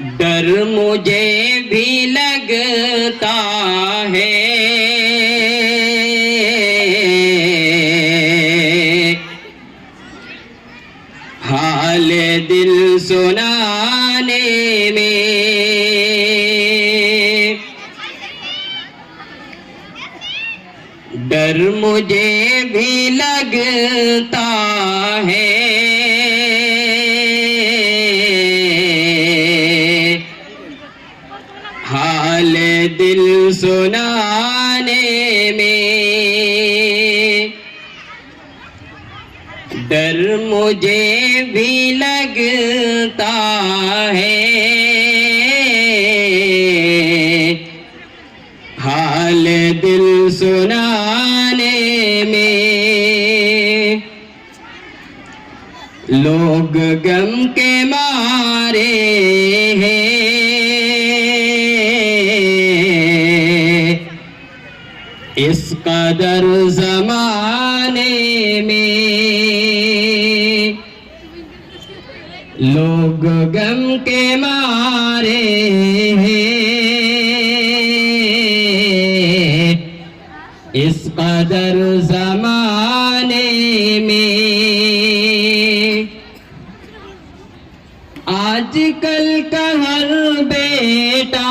डर मुझे भी लगता है, हाल दिल सुनाने में। डर मुझे भी लगता है, हाल दिल सुनाने में। डर मुझे भी लगता है, हाल दिल सुनाने में। लोग गम के मारे हैं, इस कदर ज़माने में। लोग गम के मारे हैं, इस कदर ज़माने में। आजकल का हर बेटा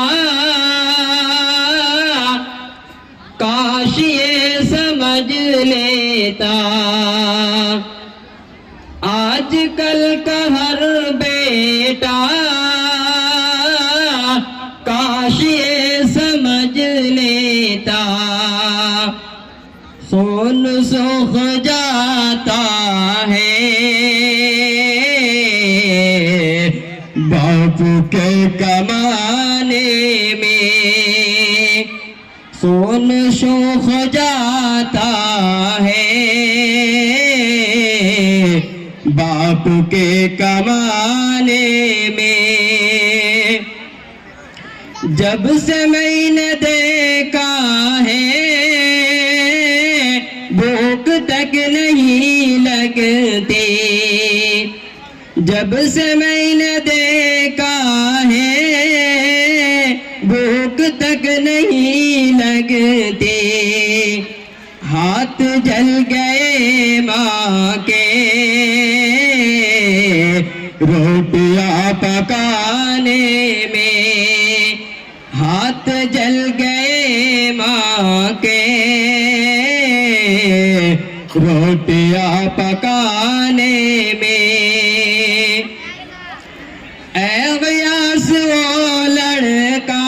काश ये समझ लेता, आजकल का हर बेटा काश ये समझ लेता। सोन सूख जाता है बाप के कमाने में। सोन सूख जाता है बाप के कमाने में। जब से मैंने देखा है भूख तक नहीं लगती, जब से मैंने देखा है भूख तक नहीं लगती। हाथ जल गए माँ के रोटियां पकाने में, हाथ जल गए माँ के रोटियां पकाने में। ऐ गयास वो लड़का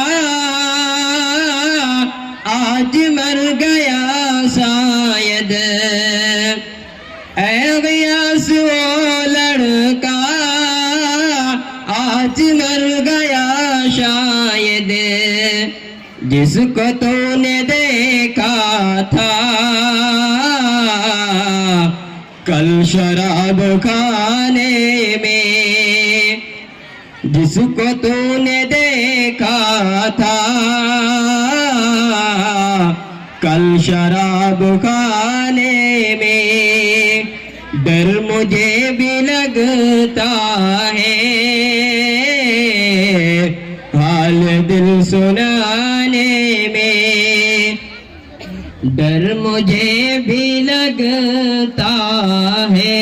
आज मर गया शायद, ऐ गयास वो लड़का आज मर गया शायद। जिसको तूने देखा था कल शराब खाने में, जिसको तूने देखा था कल शराब खाने में। डर मुझे भी लगता है हाल दिल सुनाने में। डर मुझे भी लगता है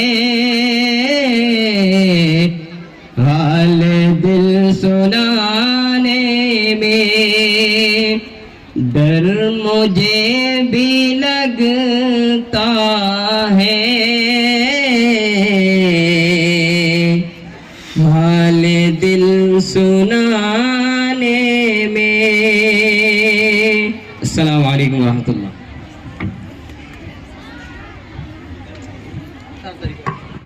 हाल दिल सुनाने में। डर मुझे भी लगता है हाल दिल सुनाने में। अस्सलामु अलैकुम व रहमतुल्लाह।